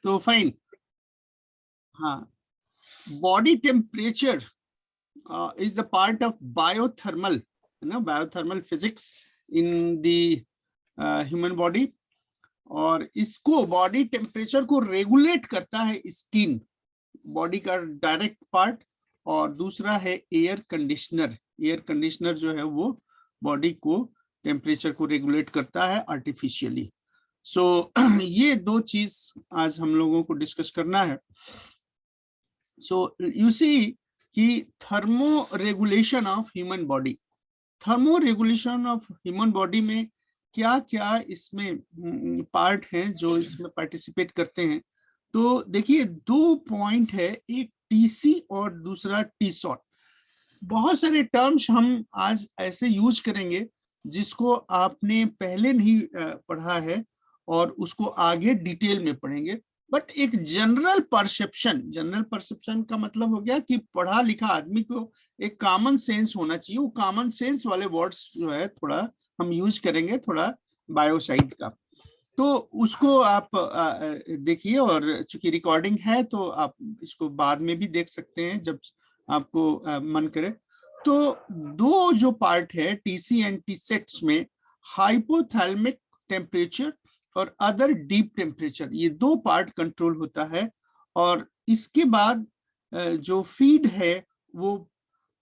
तो फाइन। हाँ, body temperature is the part of biothermal, biothermal physics in the human body. और इसको body temperature को regulate करता है स्किन, बॉडी का डायरेक्ट पार्ट, और दूसरा है एयर कंडीशनर। एयर कंडीशनर जो है वो बॉडी को टेम्परेचर को रेगुलेट करता है आर्टिफिशियली। सो ये दो चीज आज हम लोगों को डिस्कस करना है। सो यू सी कि thermo regulation of human body, thermo regulation of human body में क्या क्या इसमें पार्ट हैं जो इसमें पार्टिसिपेट करते हैं। तो देखिए, दो पॉइंट है, एक टीसी और दूसरा टी शॉट। बहुत सारे टर्म्स हम आज ऐसे यूज करेंगे जिसको आपने पहले नहीं पढ़ा है और उसको आगे डिटेल में पढ़ेंगे। बट एक जनरल परसेप्शन का मतलब हो गया कि पढ़ा लिखा आदमी को एक कॉमन सेंस होना चाहिए। वो कॉमन सेंस वाले वर्ड्स जो है थोड़ा हम यूज करेंगे, थोड़ा बायोसाइड का। तो उसको आप देखिए, और चूंकि रिकॉर्डिंग है तो आप इसको बाद में भी देख सकते हैं जब आपको मन करे। तो दो जो पार्ट है टीसी एंड टी सेट्स में, हाइपोथैलेमिक टेम्परेचर और अदर डीप टेम्परेचर, ये दो पार्ट कंट्रोल होता है। और इसके बाद जो फीड है वो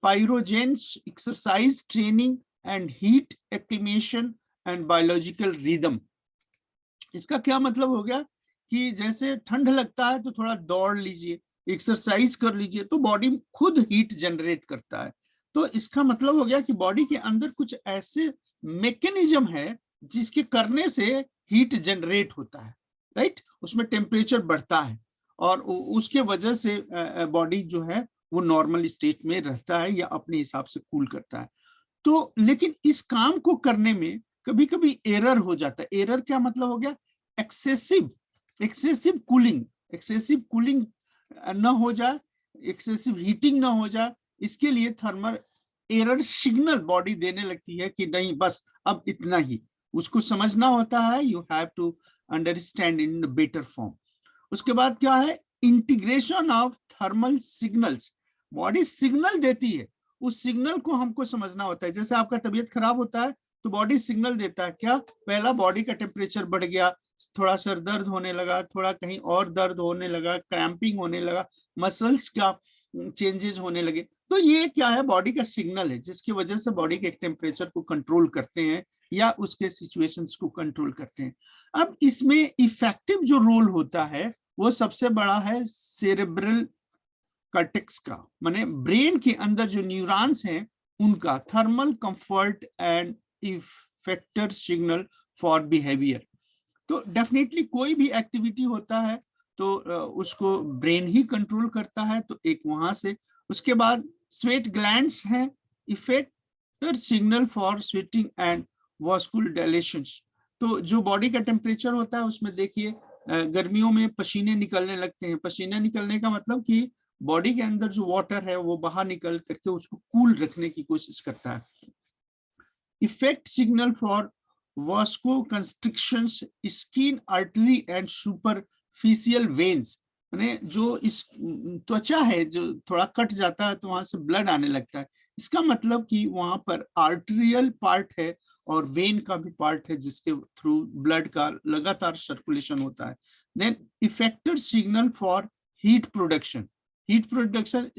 pyrogens, exercise training and heat acclimation and biological rhythm. इसका क्या मतलब हो गया कि जैसे ठंड लगता है तो थोड़ा दौड़ लीजिए, एक्सरसाइज कर लीजिए, तो बॉडी खुद हीट जनरेट करता है। तो इसका मतलब हो गया कि बॉडी के अंदर कुछ ऐसे मैकेनिज्म है जिसके करने से हीट जनरेट होता है, राइट। उसमें टेम्परेचर बढ़ता है और उसके वजह से बॉडी जो है वो नॉर्मल स्टेट में रहता है या अपने हिसाब से कूल करता है। तो लेकिन इस काम को करने में कभी कभी एरर हो जाता है। एरर क्या मतलब हो गया? एक्सेसिव कूलिंग न हो जाए, एक्सेसिव हीटिंग ना हो जाए। इसके लिए थर्मल एरर सिग्नल बॉडी देने लगती है कि नहीं, बस अब इतना ही। उसको समझना होता है, you have to understand in better form. उसके बाद क्या है? Integration of thermal signals. Body signal देती है, उस सिग्नल को हमको समझना होता है। जैसे आपका तबीयत खराब होता है तो बॉडी सिग्नल देता है क्या? पहला बॉडी का टेम्परेचर बढ़ गया, थोड़ा सर दर्द होने लगा, थोड़ा कहीं और दर्द होने लगा, क्रैम्पिंग होने लगा, मसल्स का चेंजेस होने लगे। तो ये क्या है? बॉडी का सिग्नल है जिसकी वजह से बॉडी के टेम्परेचर को कंट्रोल करते हैं या उसके सिचुएशंस को कंट्रोल करते हैं। अब इसमें इफेक्टिव जो रोल होता है वो सबसे बड़ा है सेरेब्रल कॉर्टेक्स का, माने ब्रेन के अंदर जो न्यूरॉन्स हैं उनका। Thermal comfort and effector signal for behaviour. तो डेफिनेटली कोई भी एक्टिविटी होता है तो उसको ब्रेन ही कंट्रोल करता है, तो एक वहां से। उसके बाद स्वेट ग्लैंड्स हैं, effector signal for sweating and vascular dilations. तो जो बॉडी का टेम्परेचर होता है उसमें देखिए, गर्मियों में पसीने निकलने लगते हैं। पसीने निकलने का मतलब कि बॉडी के अंदर जो वाटर है वो बाहर निकल करके उसको कूल रखने की कोशिश करता है। Effect signal for vasoconstrictions, skin artery and superficial veins, माने जो इस त्वचा है जो थोड़ा कट जाता है तो वहां से ब्लड आने लगता है। इसका मतलब कि वहां पर आर्टेरियल पार्ट है और वेन का भी पार्ट है जिसके थ्रू ब्लड का लगातार सर्कुलेशन होता है। Then effector signal for heat production,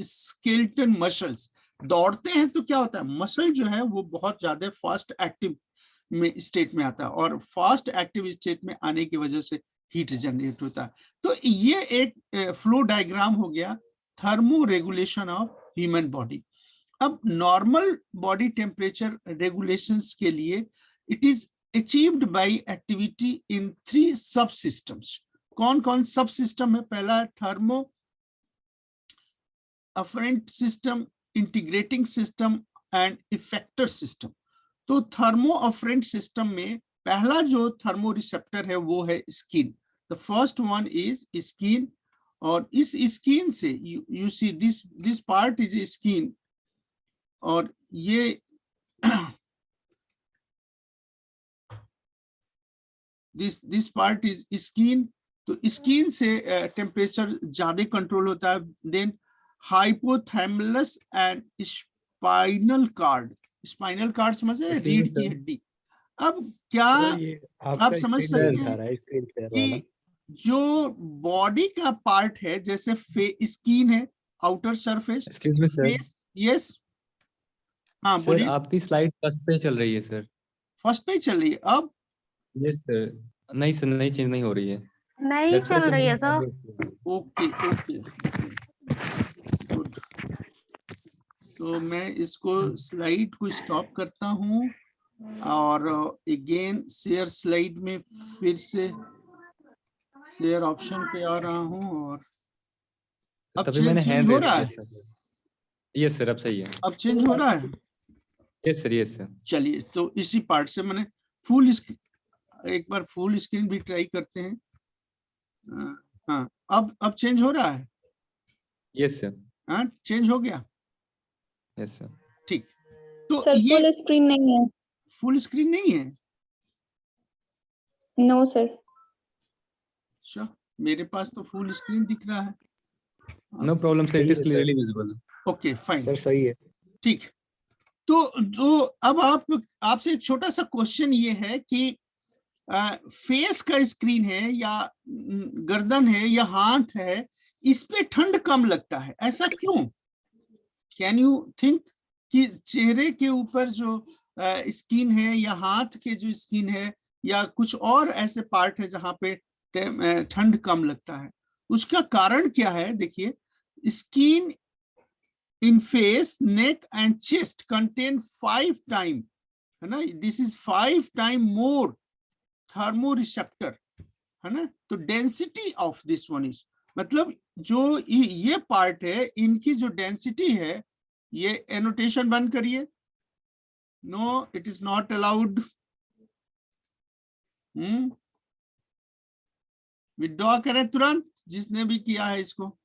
skeleton muscles. दौड़ते हैं तो क्या होता है? मसल जो है वो बहुत ज्यादा फास्ट एक्टिव में स्टेट में आता है और फास्ट एक्टिव स्टेट में आने की वजह से हीट जनरेट होता है। तो ये एक फ्लो डायग्राम हो गया thermo regulation of human body. अब नॉर्मल बॉडी टेम्परेचर रेगुलेशंस के लिए it is achieved by activity in 3 सब सिस्टम्स। कौन कौन सब सिस्टम है? पहला है thermo afferent system, integrating system and effector system. तो थर्मो अफरेंट सिस्टम में पहला जो थर्मो रिसेप्टर है वो है skin. The first one is skin, और इस स्किन से you see this part is skin, और ये दिस पार्ट इज स्किन। तो स्किन से टेम्परेचर ज्यादा कंट्रोल होता है। Then hypothalamus and spinal cord, spinal cord समझ रहे हैं, रीढ़ की हड्डी। अब क्या आप समझ सकते हैं कि जो बॉडी का पार्ट है, जैसे स्किन है, आउटर सरफेस, फेस, यस, हाँ सर बोलिए। आपकी स्लाइड फर्स्ट पे चल रही है सर। फर्स्ट पे चल रही है अब? यस सर, नहीं सर, नहीं चेंज नहीं हो रही है, नहीं चल रही है सर। Okay okay, good. तो मैं इसको स्लाइड को स्टॉप करता हूँ और अगेन शेयर स्लाइड में फिर से शेयर ऑप्शन पे आ रहा हूँ और अब तभी मैंने चेंज हैंड हो रेज रहा किया है। था। यस सर, अब सही है। अब चेंज हो रहा है। Yes sir, yes sir. चलिए, तो इसी पार्ट से मैंने फुल स्क्रीन, एक बार फुल स्क्रीन भी ट्राई करते हैं। हाँ, अब चेंज हो रहा है। Yes sir. हाँ, चेंज हो गया। Yes sir. ठीक, तो सर ये फुल स्क्रीन नहीं है। फुल स्क्रीन नहीं है? No sir. अच्छा, मेरे पास तो फुल स्क्रीन दिख रहा है। No problem sir, it is clearly visible. Okay fine sir सही है। ठीक। तो अब आपसे एक छोटा सा क्वेश्चन ये है कि फेस का स्क्रीन है या गर्दन है या हाथ है, इस पे ठंड कम लगता है, ऐसा क्यों? कैन यू थिंक कि चेहरे के ऊपर जो स्किन है या हाथ के जो स्किन है या कुछ और ऐसे पार्ट है जहां पे ठंड कम लगता है, उसका कारण क्या है? देखिए, skin in face, neck and chest contain 5 times, है ना, this is 5 times more thermoreceptor, है ना। तो density of this one is, मतलब जो ये पार्ट है, इनकी जो डेंसिटी है, ये एनोटेशन बंद करिए, no it is not allowed. Withdraw करें तुरंत, जिसने भी किया है इसको।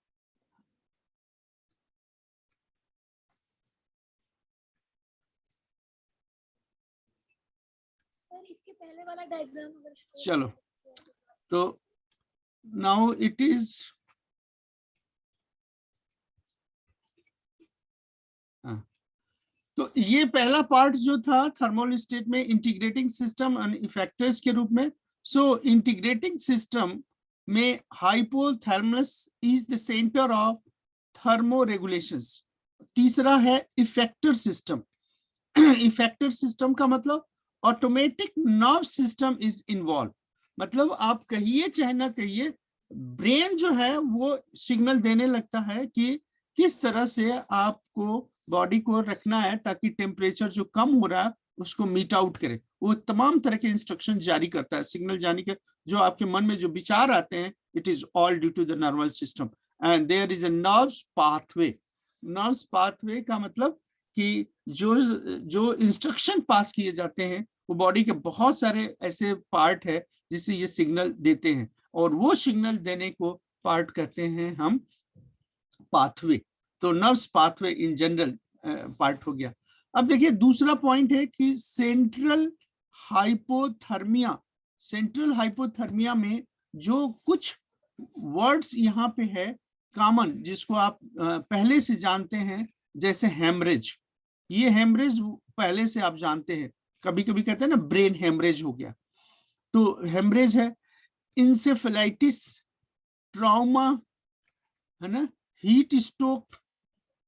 इसके पहले वाला डायग्राम चलो, तो नाउ इट इज, तो ये पहला पार्ट जो था थर्मल स्टेट में इंटीग्रेटिंग सिस्टम एंड इफेक्टर्स के रूप में। सो इंटीग्रेटिंग सिस्टम में hypothalamus is the centre of thermo regulations. तीसरा है इफेक्टर सिस्टम। इफेक्टर सिस्टम का मतलब automatic nerve system is involve, मतलब आप कहिए चाहे ना कहिए, ब्रेन जो है वो सिग्नल देने लगता है कि किस तरह से आपको बॉडी को रखना है ताकि टेम्परेचर जो कम हो रहा है उसको मीट आउट करे। वो तमाम तरह के इंस्ट्रक्शन जारी करता है, सिग्नल जाने के, जो आपके मन में जो विचार आते हैं, it is all due to the neural system and there is a nerves pathway. Nerves pathway का मतलब कि जो इंस्ट्रक्शन पास किए जाते हैं, वो बॉडी के बहुत सारे ऐसे पार्ट है जिससे ये सिग्नल देते हैं, और वो सिग्नल देने को पार्ट कहते हैं हम पाथवे। तो nerves pathway in general part हो गया। अब देखिए, दूसरा पॉइंट है कि सेंट्रल हाइपोथर्मिया। सेंट्रल हाइपोथर्मिया में जो कुछ वर्ड्स यहाँ पे है कॉमन, जिसको आप पहले से जानते हैं, जैसे हेमरेज। ये हेमरेज पहले से आप जानते हैं, कभी कभी कहते हैं ना ब्रेन हेमरेज हो गया, तो हेमरेज है। इंसेफेलाइटिस, ट्रॉमा, है ना, हीट स्ट्रोक,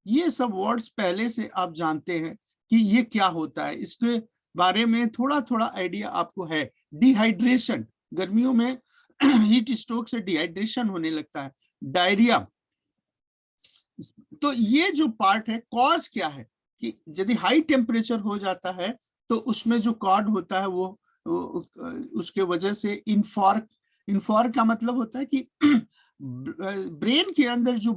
ये सब वर्ड्स पहले से आप जानते हैं कि ये क्या होता है, इसके बारे में थोड़ा थोड़ा आइडिया आपको है। डिहाइड्रेशन, गर्मियों में हीट स्ट्रोक से डिहाइड्रेशन होने लगता है। डायरिया, तो ये जो पार्ट है, कॉज क्या है कि यदि हाई टेम्परेचर हो जाता है तो उसमें जो कॉर्ड होता है वो उसके वजह से इन्फार्क्ट। इन्फार्क्ट का मतलब होता है कि ब्रेन के अंदर जो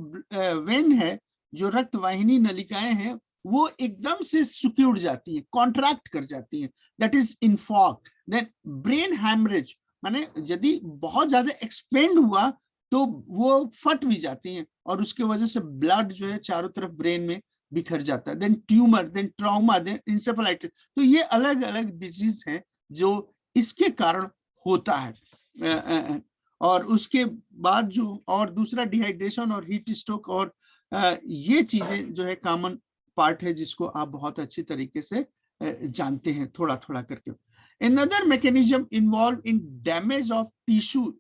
वेन है, जो रक्त वाहिनी नलिकाएं हैं, वो एकदम से सिक्योर जाती है, कॉन्ट्रैक्ट कर जाती है, that is infarct. Then brain haemorrhage, माने यदि बहुत ज्यादा एक्सपेंड हुआ तो वो फट भी जाती हैं और उसके वजह से ब्लड जो है चारों तरफ ब्रेन में बिखर जाता है। Then tumour, then trauma, then encephalitis. तो ये अलग अलग डिजीज हैं जो इसके कारण होता है। और उसके बाद जो और दूसरा डिहाइड्रेशन और हीट स्ट्रोक, और ये चीजें जो है कॉमन पार्ट है जिसको आप बहुत अच्छी तरीके से जानते हैं थोड़ा थोड़ा करके। Another mechanism involved in damage of tissue,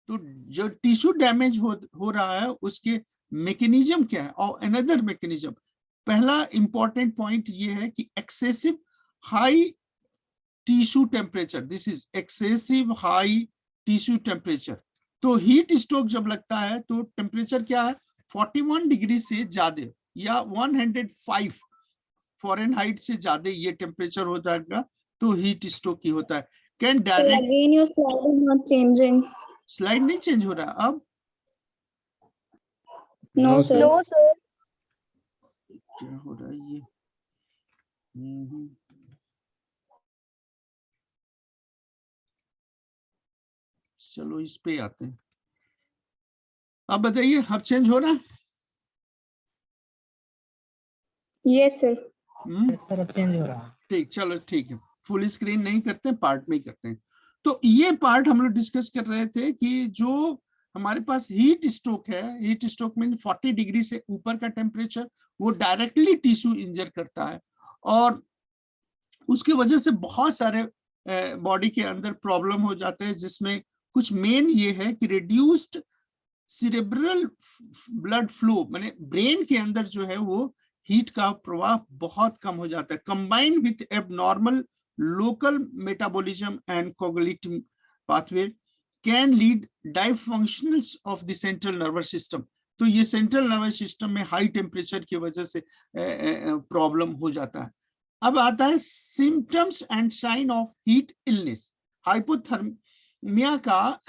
तो जो टिश्यू डैमेज हो रहा है उसके मैकेनिज्म क्या है। और अनदर मैकेनिज्म, पहला इंपॉर्टेंट पॉइंट ये है कि excessive high tissue temperature, this is excessive high tissue temperature. तो हीट स्ट्रोक जब लगता है तो टेम्परेचर क्या है 41 डिग्री से ज्यादा या 105 फ़ारेनहाइट से ज्यादा ये टेम्परेचर हो जाएगा तो हीट स्ट्रोक ही होता है। Can direct, Again, your slide is not changing. Slide नहीं चेंज हो रहा अब? No, No, sir. sir. No, sir. क्या हो रहा है ये? चलो इस पे आते हैं। अब बताइए, अब चेंज हो रहा है? Yes, sir. सर अब चेंज हो रहा है। ठीक, चलो ठीक है, फुल स्क्रीन नहीं करते हैं, पार्ट में ही करते हैं। तो ये पार्ट हम लोग डिस्कस कर रहे थे कि जो हमारे पास हीट स्ट्रोक है, हीट स्ट्रोक में 40 डिग्री से ऊपर का टेम्परेचर वो डायरेक्टली टिश्यू इंजर करता है और उसकी वजह से बहुत सारे बॉडी के अंदर प्रॉब्लम हो जाते हैं, जिसमें कुछ मेन ये है कि रिड्यूस्ड सिरेब्रल ब्लड फ्लो, माने ब्रेन के अंदर जो है वो हीट का प्रवाह बहुत कम हो जाता है, combined with abnormal local metabolism and coagulating pathway can lead dysfunctionals of the central nervous system. तो ये सेंट्रल नर्वस सिस्टम में हाई टेम्परेचर की वजह से प्रॉब्लम हो जाता है। अब आता है symptoms and sign of heat illness. Hypothermia का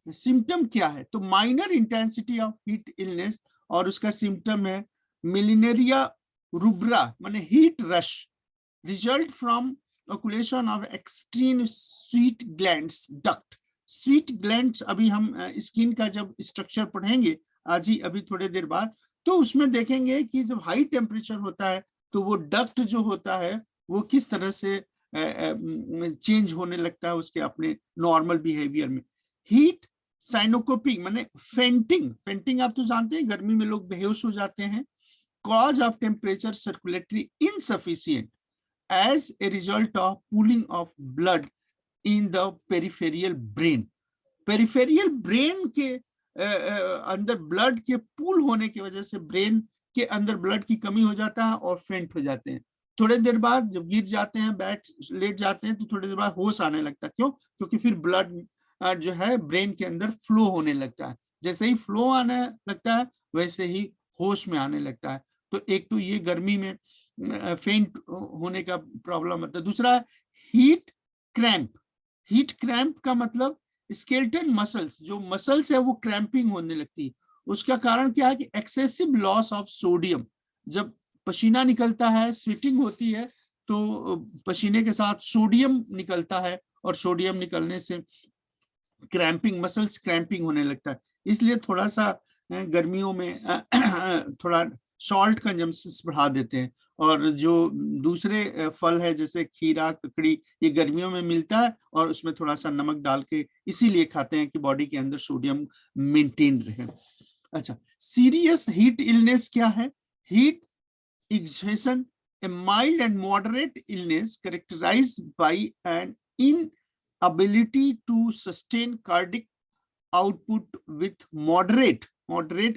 सिम्टम क्या है? तो minor intensity of heat illness, और उसका सिम्टम है मिलिनेरिया रूब्रा माने heat rash, result from occlusion of extreme sweet glands duct. Sweet glands अभी हम स्किन का जब स्ट्रक्चर पढ़ेंगे आज ही अभी थोड़े देर बाद, तो उसमें देखेंगे कि जब हाई टेम्परेचर होता है तो वो डक्ट जो होता है वो किस तरह से चेंज होने लगता है उसके अपने नॉर्मल बिहेवियर में। हीट साइनोकोपी माने फेंटिंग, फेंटिंग आप तो जानते हैं गर्मी में लोग बेहोश हो जाते हैं। Cause of temperature circulatory insufficient as a result of pooling of blood in the peripheral brain. Peripheral brain के अंदर ब्लड के पूल होने की वजह से ब्रेन के अंदर ब्लड की कमी हो जाता है और फेंट हो जाते हैं। थोड़े देर बाद जब गिर जाते हैं, लेट जाते हैं, तो थोड़ी देर बाद होश आने लगता है। क्यों? क्योंकि फिर ब्लड जो है ब्रेन के अंदर फ्लो होने लगता है। जैसे ही फ्लो आने लगता है वैसे ही होश में आने लगता है। तो एक तो ये गर्मी में फेंट होने का प्रॉब्लम होता है। दूसरा हीट क्रैम्प। हीट क्रैम्प का मतलब स्केलेटन मसल्स, जो मसल्स है वो क्रैम्पिंग होने लगती है। उसका कारण क्या है कि एक्सेसिव लॉस ऑफ सोडियम। जब पसीना निकलता है, स्वेटिंग होती है, तो पसीने के साथ सोडियम निकलता है और सोडियम निकलने से क्रैम्पिंग, मसल्स क्रैम्पिंग होने लगता है। इसलिए थोड़ा सा गर्मियों में थोड़ा सॉल्ट कंजम्पशन बढ़ा देते हैं। और जो दूसरे फल है जैसे खीरा, ककड़ी, ये गर्मियों में मिलता है और उसमें थोड़ा सा नमक डाल के इसीलिए खाते हैं कि बॉडी के अंदर सोडियम मेंटेन रहे। अच्छा, सीरियस हीट इलनेस क्या है? Heat exhaustion, a mild and moderate illness characterized by an inability to sustain cardiac output with moderate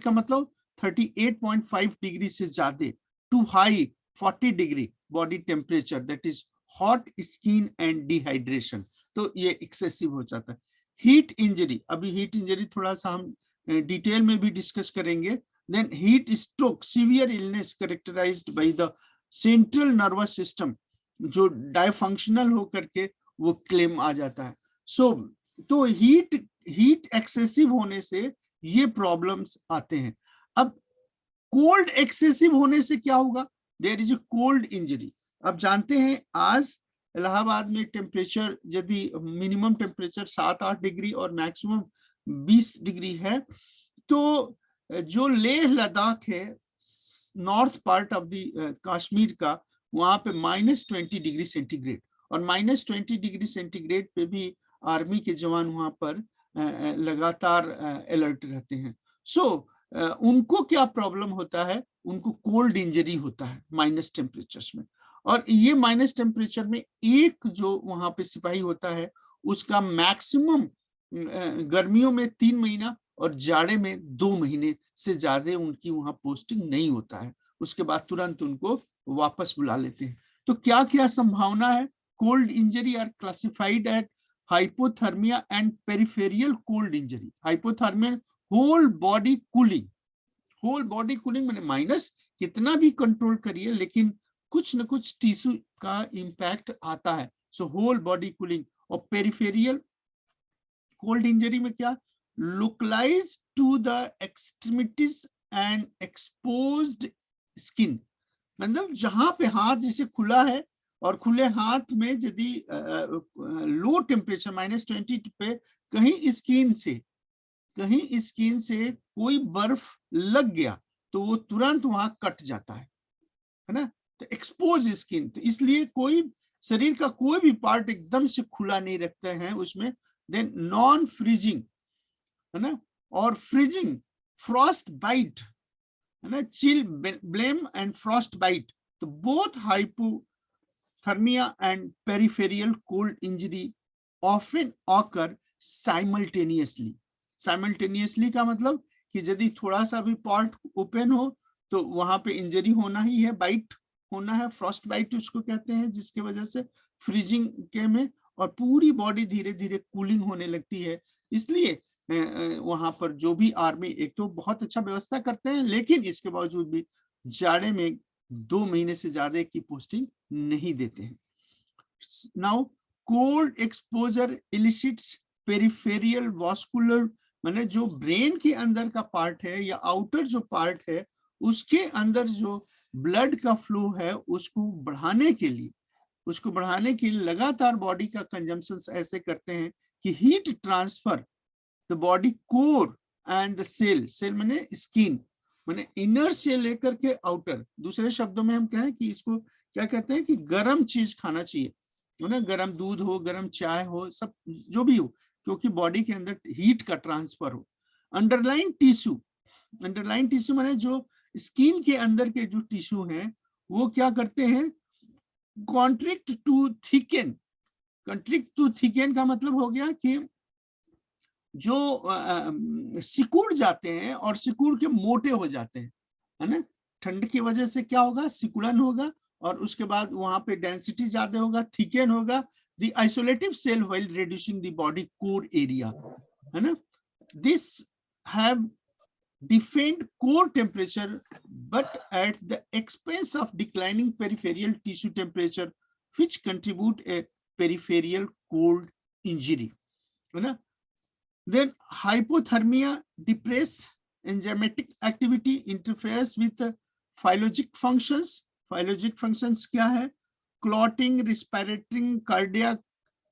का मतलब 38.5 डिग्री से ज्यादा to high 40 degree body temperature, that is hot skin and dehydration। तो ये excessive हो जाता है। हीट इंजरी, अभी हीट इंजरी थोड़ा सा हम डिटेल में भी डिस्कस करेंगे। Then heat stroke, severe illness characterized by the central nervous system, जो डायफंक्शनल हो करके वो क्लेम आ जाता है। तो हीट एक्सेसिव होने से ये प्रॉब्लम्स आते हैं। अब कोल्ड एक्सेसिव होने से क्या होगा? There is a cold injury. अब जानते हैं आज इलाहाबाद में टेम्परेचर यदि मिनिमम टेम्परेचर 7-8 डिग्री और मैक्सिमम 20 डिग्री है, तो जो लेह लद्दाख है north part of the Kashmir का, वहां पे -20 डिग्री सेंटीग्रेड, और -20 डिग्री सेंटीग्रेड पे भी आर्मी के जवान वहां पर लगातार अलर्ट रहते हैं। सो उनको क्या प्रॉब्लम होता है, उनको कोल्ड इंजरी होता है माइनस टेम्परेचर्स में। और ये माइनस टेम्परेचर में एक जो वहां पे सिपाही होता है उसका मैक्सिमम गर्मियों में 3 महीना और जाड़े में 2 महीने से ज्यादा उनकी वहां पोस्टिंग नहीं होता है, उसके बाद तुरंत उनको वापस बुला लेते हैं। तो क्या क्या संभावना है? Cold injury are classified at hypothermia and peripheral cold injury. Hypothermia whole body cooling, whole body cooling मैंने माइनस कितना भी कंट्रोल करिए लेकिन कुछ न कुछ टिश्यू का इंपैक्ट आता है। So whole body cooling. और पेरिफेरियल कोल्ड इंजरी में क्या, localise to the extremities and exposed skin, मतलब जहां पे हाथ जैसे खुला है और खुले हाथ में यदि लो टेम्परेचर -20 पे कहीं स्किन से कोई बर्फ लग गया तो वो तुरंत वहां कट जाता है ना। तो एक्सपोज स्किन, तो इसलिए कोई शरीर का कोई भी पार्ट एकदम से खुला नहीं रखते हैं उसमें। देन नॉन फ्रीजिंग है ना, और फ्रीजिंग, फ्रॉस्ट बाइट है ना, chilblain and frost bite. तो both hypothermia and peripheral cold injury often occur simultaneously. Simultaneously का मतलब कि यदि थोड़ा सा भी पार्ट ओपन हो तो वहां पे इंजरी होना ही है, बाइट होना है, फ्रॉस्ट बाइट उसको कहते हैं, जिसकी वजह से फ्रीजिंग के में और पूरी बॉडी धीरे धीरे कूलिंग होने लगती है। इसलिए वहां पर जो भी आर्मी एक तो बहुत अच्छा व्यवस्था करते हैं लेकिन इसके बावजूद भी जाड़े में 2 महीने से ज्यादा की पोस्टिंग नहीं देते हैं। Now cold exposure elicits peripheral vascular, माने जो ब्रेन के अंदर का पार्ट है या आउटर जो पार्ट है उसके अंदर जो ब्लड का फ्लो है उसको बढ़ाने के लिए लगातार बॉडी का कंजम्पशन ऐसे करते हैं कि heat transfer the body core and the shell माने स्किन, माने इनर से लेकर के आउटर। दूसरे शब्दों में हम कहें कि इसको क्या कहते हैं कि गर्म चीज खाना चाहिए है ना, गर्म दूध हो, गर्म चाय हो, सब जो भी हो, क्योंकि बॉडी के अंदर हीट का ट्रांसफर हो। अंडरलाइन टिश्यू माने जो स्किन के अंदर के जो टिश्यू हैं वो क्या करते हैं, कॉन्ट्रिक्ट टू थिकन। कंट्रिक्ट टू थिकन का मतलब हो गया कि जो सिकुड़ जाते हैं और सिकुड़ के मोटे हो जाते हैं है ना। ठंड की वजह से क्या होगा, सिकुड़न होगा और उसके बाद वहां पे डेंसिटी ज्यादा होगा, थिकन होगा। The isolative cell while reducing the body core area है ना। This have defend core temperature but at the expense of declining peripheral tissue temperature which contribute a peripheral cold injury है ना। Then hypothermia depress enzymatic activity interferes with the phylogic functions क्या है, clotting, respiratory, cardiac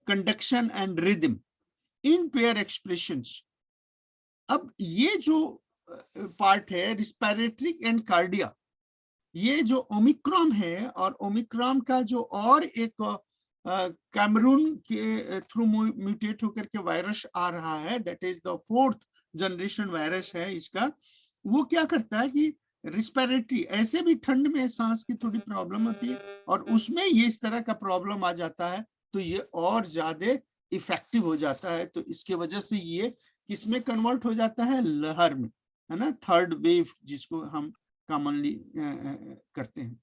conduction and rhythm, impair expressions। अब ये जो part है respiratory and cardia, ये जो ओमिक्रॉन है और ओमिक्रॉन का जो और एक कैमरून के थ्रू म्यूटेट होकर के वायरस आ रहा है, that is the 4th generation virus है इसका। वो क्या करता है कि रिस्पिरेटरी, ऐसे भी ठंड में सांस की थोड़ी प्रॉब्लम होती है और उसमें ये इस तरह का प्रॉब्लम आ जाता है तो ये और ज्यादा इफेक्टिव हो जाता है। तो इसके वजह से ये किसमें कन्वर्ट हो जाता है, लहर में है ना, 3rd वेव जिसको हम कॉमनली करते हैं।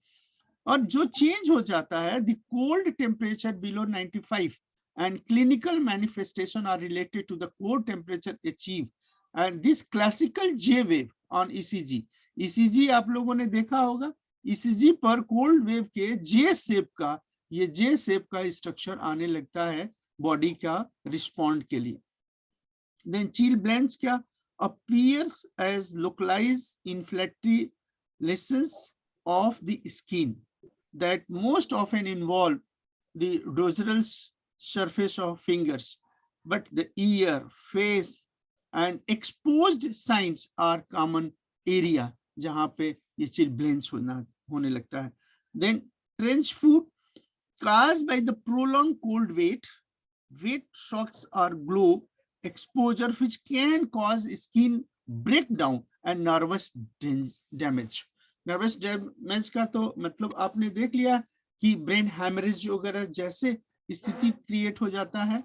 और जो चेंज हो जाता है, the cold temperature below 95 and clinical manifestation are related to the cold temperature achieve and this classical J wave on ECG. ECG आप लोगों ने देखा होगा, ईसीजी पर कोल्ड वेव के जे शेप का स्ट्रक्चर आने लगता है बॉडी का रिस्पॉन्ड के लिए। देन चिल ब्लेंस क्या, appears as localized inflammatory lesions of the skin that most often involve the dorsal surface of fingers, but the ear, face and exposed signs are common area जहां पे ये chilblains होने लगता है। Then trench foot caused by the prolonged cold wet shocks or glow exposure which can cause skin breakdown and nervous damage. Nervous damage का तो मतलब आपने देख लिया कि ब्रेन हैमरेज वगैरह जैसे स्थिति क्रिएट हो जाता है.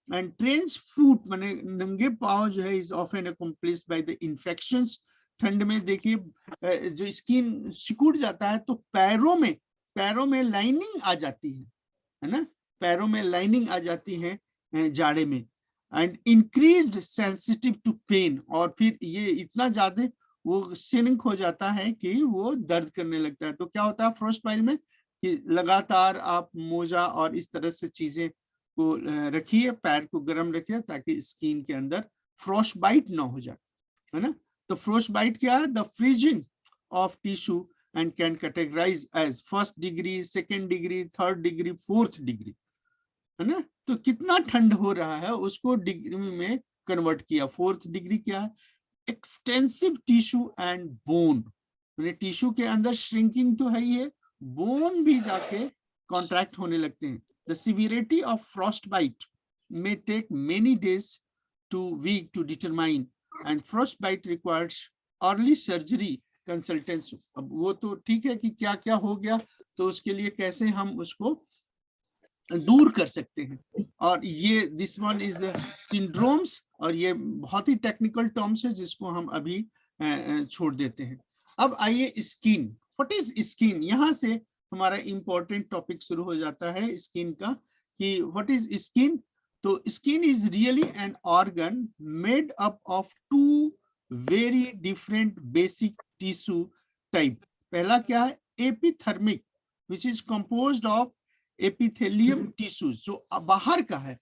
एंड ट्रेंच फूट माने नंगे पांव जो है is often accomplished by the infections. ठंड में देखिए जो स्किन सिकुड़ जाता है तो पैरों में लाइनिंग आ जाती है ना, पैरों में लाइनिंग आ जाती है जाड़े में. And increased sensitive to pain, और फिर ये इतना ज्यादा वो सिनिक हो जाता है कि वो दर्द करने लगता है. तो क्या होता है फ्रॉस्ट बाइट में कि लगातार आप मोजा और इस तरह से चीजें को रखिए, पैर को गर्म रखिए ताकि स्किन के अंदर फ्रॉस्ट बाइट ना हो जाए, है ना. तो फ्रॉस्ट बाइट क्या है? The freezing of tissue and can categorise as 1st degree, 2nd degree, 3rd degree, 4th degree, है ना. तो कितना ठंड हो रहा है उसको डिग्री में कन्वर्ट किया. 4th डिग्री क्या है? Extensive tissue and bone, tissue के अंदर श्रिंकिंग तो है ही है, बोन भी जाके कॉन्ट्रैक्ट होने लगते हैं. The severity of frostbite may take many days to week to determine, and frostbite requires early surgery consultants. अब वो तो ठीक है कि क्या क्या हो गया तो उसके लिए कैसे हम उसको दूर कर सकते हैं. और ये दिस वन इज सिंड्रोम्स, और ये बहुत ही टेक्निकल टर्म्स है जिसको हम अभी छोड़ देते हैं. अब आइए स्किन. What is skin? यहाँ से हमारा इंपॉर्टेंट टॉपिक शुरू हो जाता है स्किन का कि व्हाट इज स्किन. तो skin is really an organ made up of 2 very different basic tissue type. पहला क्या है? Epithermic, which is composed of epithelium tissues, जो बाहर का है.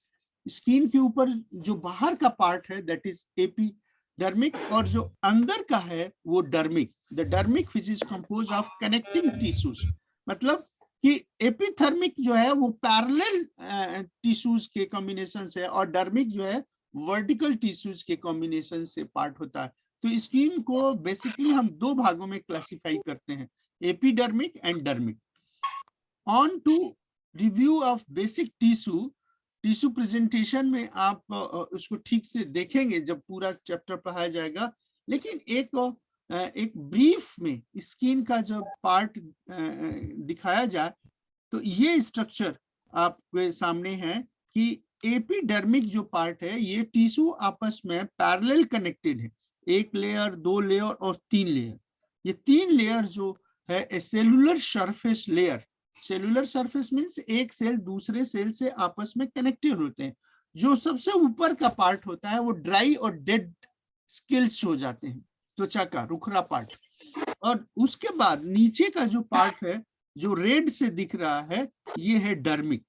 स्किन के ऊपर जो बाहर का पार्ट है दैट इज एपिडर्मिक, और जो अंदर का है वो dermic. The dermic which is composed of connecting tissues. मतलब कि एपिथर्मिक जो है वो पैरेलल टिश्यूज के कॉम्बिनेशन से, और डर्मिक जो है वर्टिकल टिश्यूज के कॉम्बिनेशन से पार्ट होता है. तो स्किन को बेसिकली हम 2 भागों में क्लासिफाई करते हैं, epidermic and dermic. On to review of basic tissue presentation में आप उसको ठीक से देखेंगे जब पूरा चैप्टर पढ़ाया जाएगा. लेकिन एक ब्रीफ में स्किन का जो पार्ट दिखाया जाए तो ये स्ट्रक्चर आपके सामने है कि एपिडर्मिक जो पार्ट है ये टिश्यू आपस में पैरेलल कनेक्टेड है. 1 लेयर, 2 लेयर और 3 लेयर. ये 3 लेयर जो है cellular surface layer. Cellular surface means एक सेल दूसरे सेल से आपस में कनेक्टेड होते हैं. जो सबसे ऊपर का पार्ट होता है वो ड्राई और डेड स्किल्स हो जाते हैं, त्वचा का रुखरा पार्ट. और उसके बाद नीचे का जो पार्ट है जो रेड से दिख रहा है ये है डर्मिक,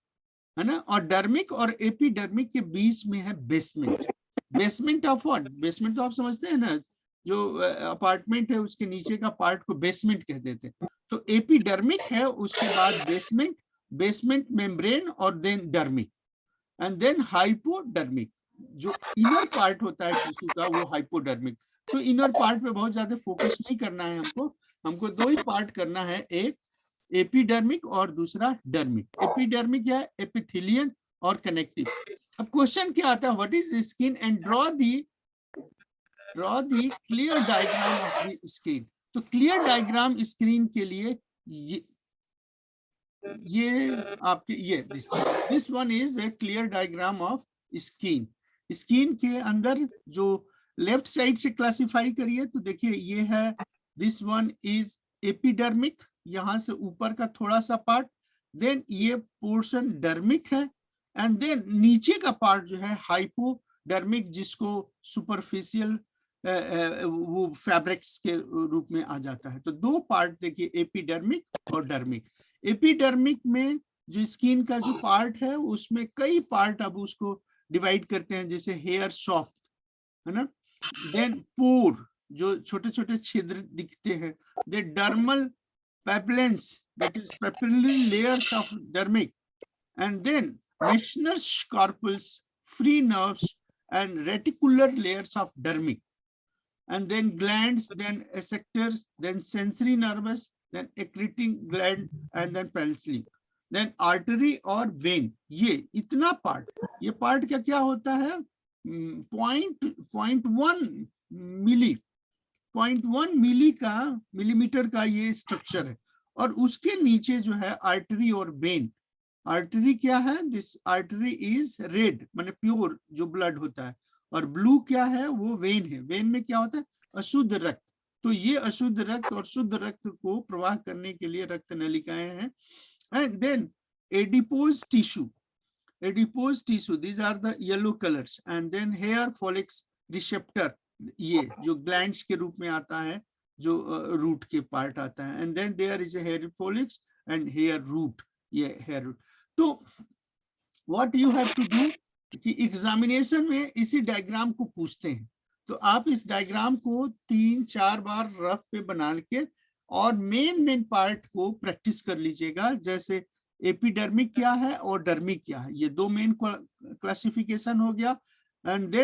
है ना. और डर्मिक और एपिडर्मिक के बीच में है basement. Basement of what? Basement तो आप समझते हैं ना, जो अपार्टमेंट है उसके नीचे का पार्ट को बेसमेंट कह देते हैं. तो एपिडर्मिक है, उसके बाद बेसमेंट मेम्ब्रेन, और देन डर्मिक, एंड देन हाइपोडर्मिक. जो इनर पार्ट होता है टिश्यू का वो हाइपोडर्मिक. तो इनर पार्ट पे बहुत ज्यादा फोकस नहीं करना है हमको 2 ही पार्ट करना है, एक एपिडर्मिक और दूसरा डर्मिक. एपिडर्मिक क्या है? एपिथेलियन और कनेक्टिव. अब क्वेश्चन क्या आता है? What is skin and draw the clear diagram of the skin. तो क्लियर डायग्राम स्क्रीन के लिए ये आपके ये this one is a clear diagram of skin. Skin के अंदर जो लेफ्ट साइड से क्लासिफाई करिए तो देखिए ये है, दिस वन इज एपिडर्मिक, यहां से ऊपर का थोड़ा सा पार्ट. देन ये पोर्शन डर्मिक है, एंड देन नीचे का पार्ट जो है हाइपोडर्मिक, जिसको सुपरफिशियल वो फैब्रिक्स के रूप में आ जाता है. तो 2 पार्ट देखिए, एपिडर्मिक और डर्मिक. एपिडर्मिक में जो स्किन का जो पार्ट है उसमें कई पार्ट अब उसको डिवाइड करते हैं, जैसे हेयर सॉफ्ट, है ना. देन पोर, जो छोटे छोटे छिद्र दिखते हैं. The dermal papillens, that is papillary layers of dermic, and then Meissner's corpus, free nerves, and reticular layers of dermic, and then glands, then effectors, then sensory nervous, then accreting gland, and then pulse, then artery और vein. ये इतना part, ये part क्या क्या होता है? 0.1 millimetre का ये स्ट्रक्चर है, और उसके नीचे जो है आर्टरी और वेन। आर्टरी क्या है? दिस आर्टरी इज रेड, माने प्योर जो ब्लड होता है, और ब्लू क्या है? वो वेन है। वेन में क्या होता है? अशुद्ध रक्त। तो ये अशुद्ध रक्त और शुद्ध रक्त को प्रवाह करने के लिए रक्त नलिकाएं हैं। And then adipose tissue, these are the yellow colors, and then hair follicles receptor, ये जो ग्लैंड्स के रूप में आता है, जो रूट के पार्ट आता है, and then there is a hair follicles and hair root, ये hair root। तो what you have to do कि एग्जामिनेशन में इसी डायग्राम को पूछते हैं, तो आप इस डायग्राम को 3-4 बार रफ पे बना के और मेन पार्ट को प्रैक्टिस कर लीजिएगा। जैसे एपिडर्मिक क्या है और डर्मिक क्या है, ये दो मेन क्लासिफिकेशन हो गया। And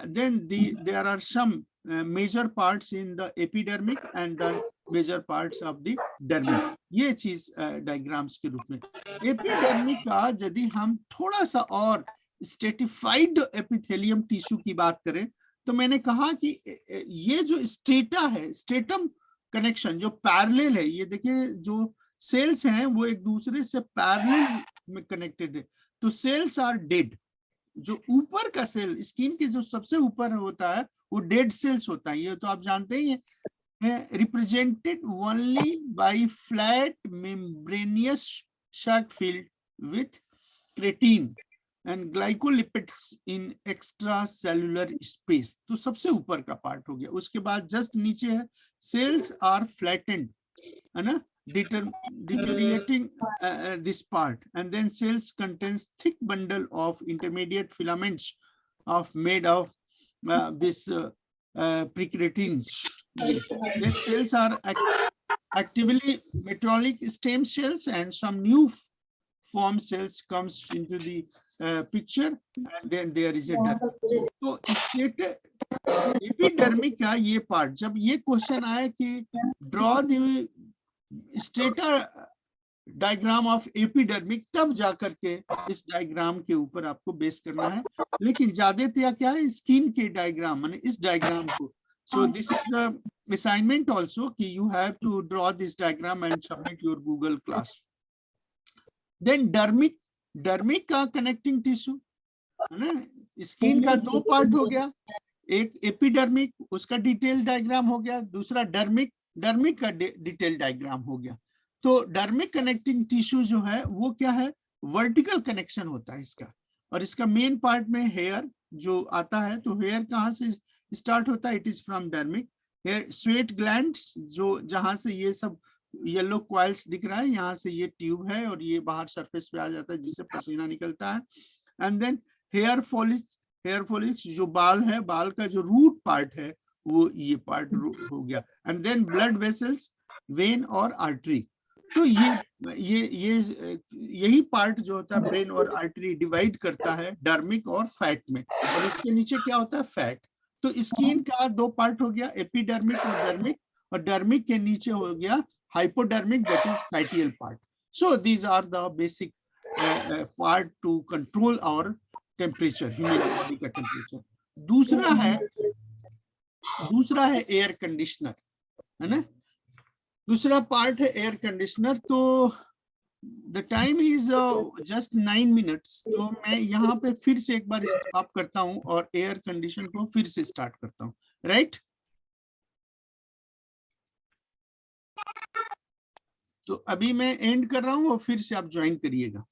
then there are some major parts in the epidermic and the major parts of the dermic, ये चीज डायग्राम्स के रूप में। एपिडर्मिक का यदि हम थोड़ा सा और स्ट्रेटिफाइड एपिथेलियम टिश्यू की बात करें, तो मैंने कहा कि ये जो स्टेटा है, स्टेटम कनेक्शन जो पैरेलल है, ये देखिए जो सेल्स हैं वो एक दूसरे से पैरेलल में कनेक्टेड है, तो सेल्स आर डेड। जो ऊपर का सेल, स्किन के जो सबसे ऊपर होता है वो डेड सेल्स होता है, ये तो आप जानते ही हैं। Represented only by flat membranosus shark field with creatine and glycolipids in extra cellular space, तो सबसे ऊपर का पार्ट हो गया। उसके बाद जस्ट नीचे है सेल्स आर फ्लैटेंड, है ना, deteriorating this part, and then cells contains thick bundle of intermediate filaments made of this precreatins. Then cells are actively metallic stem cells, and some new form cells comes into the picture, and then there is a dermis. तो epidermic का ये part, जब ये question आया कि draw the strata diagram of epidermic, तब जाकर के इस डायग्राम के ऊपर आपको बेस करना है। लेकिन ज्यादातर क्या है, स्किन के डायग्राम, माने इस डायग्राम को। So this is the assignment also कि you have to draw this diagram and submit your Google class. देन डर्मिक का कनेक्टिंग टिश्यू, है ना, स्किन का दो पार्ट हो गया, एक एपिडर्मिक, उसका डिटेल डायग्राम हो गया, दूसरा डर्मिक का डिटेल डायग्राम हो गया। तो डर्मिक कनेक्टिंग टिश्यू जो है वो क्या है, वर्टिकल कनेक्शन होता है इसका, और इसका मेन पार्ट में हेयर जो आता है, तो हेयर कहाँ से स्टार्ट होता है? It is from dermic. Hair sweat glands, जो जहां से ये सब येलो क्वाइल्स दिख रहा है, यहाँ से ये ट्यूब है और ये बाहर सरफेस पे आ जाता है जिससे पसीना निकलता है। एंड देन हेयर फॉलिक्स जो बाल है, बाल का जो रूट पार्ट है वो ये पार्ट हो गया। And then blood vessels, vein और आर्टरी। तो यही पार्ट जो होता है ब्रेन और आर्टरी डिवाइड करता है डर्मिक और फैट में, और इसके नीचे क्या होता है? फैट। तो स्किन का दो पार्ट हो गया, एपिडर्मिक और डर्मिक, और डर्मिक के नीचे हो गया hypodermic, that is fatial part. So these are the basic part to control our temperature, human body का टेम्परेचर। दूसरा है एयर कंडीशनर, है ना, दूसरा पार्ट है एयर कंडीशनर। तो the time is just 9 minutes, तो मैं यहाँ पे फिर से एक बार स्टॉप करता हूँ और एयर कंडीशन को फिर से स्टार्ट करता हूँ, राइट। तो अभी मैं एंड कर रहा हूँ और फिर से आप ज्वाइन करिएगा।